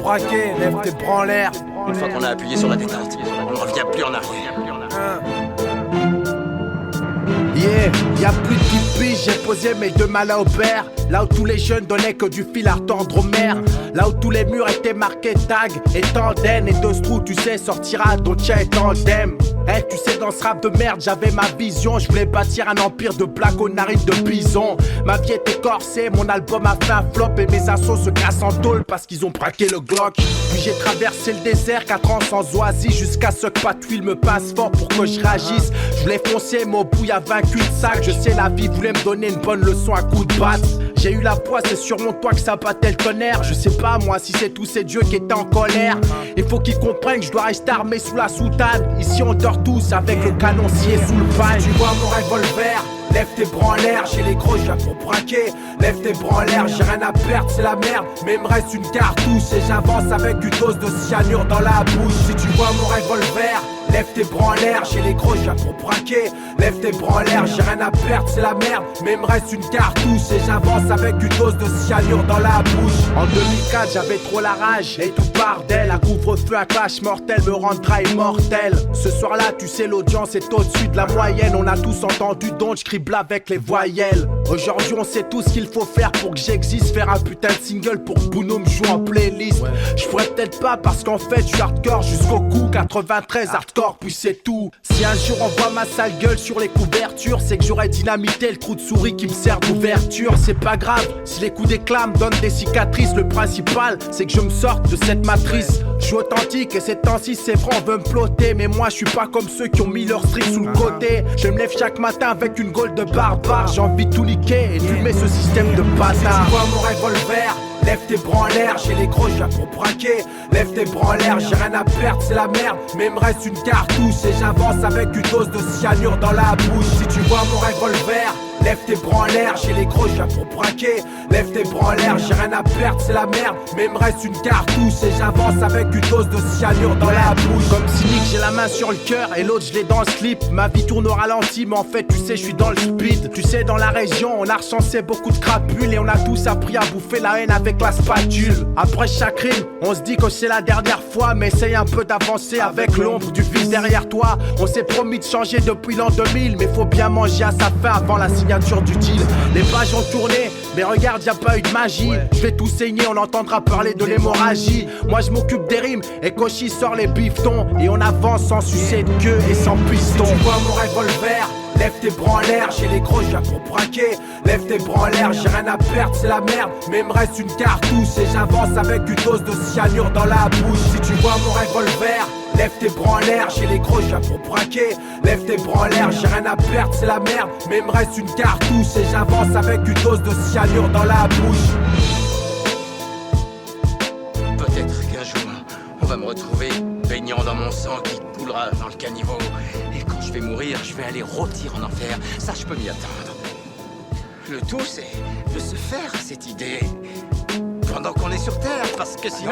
braquer, lève tes bras en l'air. Une fois qu'on a appuyé sur la détente, on ne revient plus en arrière. Yeah, y'a plus de 10 piges, j'ai posé mes 2 malins au père. Là où tous les jeunes donnaient que du fil à retordre aux mères. Là où tous les murs étaient marqués tag et tandem. Et de ce trou tu sais sortira ton tien et tandem. Eh tu sais dans ce rap de merde j'avais ma vision. Je voulais bâtir un empire de plaques aux narines de bison. Ma vie était corsée, mon album a fait un flop. Et mes assos se cassent en tôle parce qu'ils ont braqué le Glock. Puis j'ai traversé le désert, 4 ans sans oasis. Jusqu'à ce que pas de tuile me passe fort pour que je réagisse. Je voulais foncer mais au bout y'a 20 cul-de-sac. Je sais la vie voulait me donner une bonne leçon à coups de batte. J'ai eu la poisse, c'est sur mon toit que ça battait le tonnerre. Je sais pas moi si c'est tous ces dieux qui étaient en colère. Il faut qu'ils comprennent que je dois rester armé sous la soutane. Ici on dort tous avec le canon scié sous le pagne. Tu vois mon revolver, lève tes bras en l'air. J'ai les gros, je viens pour braquer. Lève tes bras en l'air, j'ai rien à perdre, c'est la merde. Mais il me reste une cartouche et j'avance avec une dose de cyanure dans la bouche. Si tu vois mon revolver, lève tes bras en l'air, j'ai les gros, je viens pour braquer. Lève tes bras en l'air, j'ai rien à perdre, c'est la merde. Mais il me reste une cartouche et j'avance avec une dose de cyanure dans la bouche. En 2004, j'avais trop la rage et tout part d'elle. Un couvre-feu, un clash mortel me rendra immortel. Ce soir-là, tu sais, l'audience est au-dessus de la moyenne. On a tous entendu donc je crible avec les voyelles. Aujourd'hui, on sait tout ce qu'il faut faire pour que j'existe. Faire un putain de single pour que Bouno me joue en playlist. Je pourrais peut-être pas parce qu'en fait, je suis hardcore jusqu'au cou. 93 hardcore, puis c'est tout. Si un jour on voit ma sale gueule sur les couvertures, c'est que j'aurais dynamité le trou de souris qui me sert d'ouverture. C'est pas grave, si les coups d'éclat me donnent des cicatrices. Le principal, c'est que je me sorte de cette matrice. Je suis authentique et ces temps-ci, c'est vrai, on veut me plotter. Mais moi, je suis pas comme ceux qui ont mis leur strip sous le côté. Je me lève chaque matin avec une gaule de barbare. J'ai envie de tout niquer et fumer ce système de bâtard. Si tu vois mon revolver, lève tes bras en l'air, j'ai les gros, je viens pour braquer. Lève tes bras en l'air, j'ai rien à perdre, c'est la merde. Mais il me reste une cartouche et j'avance avec une dose de cyanure dans la bouche. Si tu vois mon revolver, lève tes bras en l'air, j'ai les gros, je viens pour braquer. Lève tes bras en l'air, j'ai rien à perdre, c'est la merde. Mais il me reste une cartouche et j'avance avec une dose de cyanure dans la bouche. Comme cynique, j'ai la main sur le cœur et l'autre je l'ai dans le slip. Ma vie tourne au ralenti, mais en fait tu sais je suis dans le speed. Tu sais dans la région on a recensé beaucoup de crapules et on a tous appris à bouffer la haine avec la spatule. Après chaque rime, on se dit que c'est la dernière fois, mais essaye un peu d'avancer avec l'ombre du vice derrière toi. On s'est promis de changer depuis l'an 2000, mais faut bien manger à sa faim avant la signature du deal. Les pages ont tourné, mais regarde y'a pas eu de magie. Je vais tout saigner, on entendra parler de l'hémorragie. Moi je m'occupe des rimes et Koshi sort les bifetons. Et on avance sans sucer de queue et sans piston. Si tu vois mon revolver, lève tes bras en l'air, j'ai les gros, je viens pour braquer. Lève tes bras en l'air, j'ai rien à perdre, c'est la merde. Mais il me reste une cartouche et j'avance avec une dose de cyanure dans la bouche. Si tu vois mon revolver, lève tes bras en l'air, j'ai les gros, je viens pour braquer. Lève tes bras en l'air, j'ai rien à perdre, c'est la merde. Mais il me reste une cartouche et j'avance avec une dose de cyanure dans la bouche. Peut-être qu'un jour, on va me retrouver baignant dans mon sang qui coulera dans le caniveau. Et quand je vais mourir, je vais aller rôtir en enfer. Ça, je peux m'y attendre. Le tout, c'est de se faire cette idée pendant qu'on est sur Terre, parce que sinon...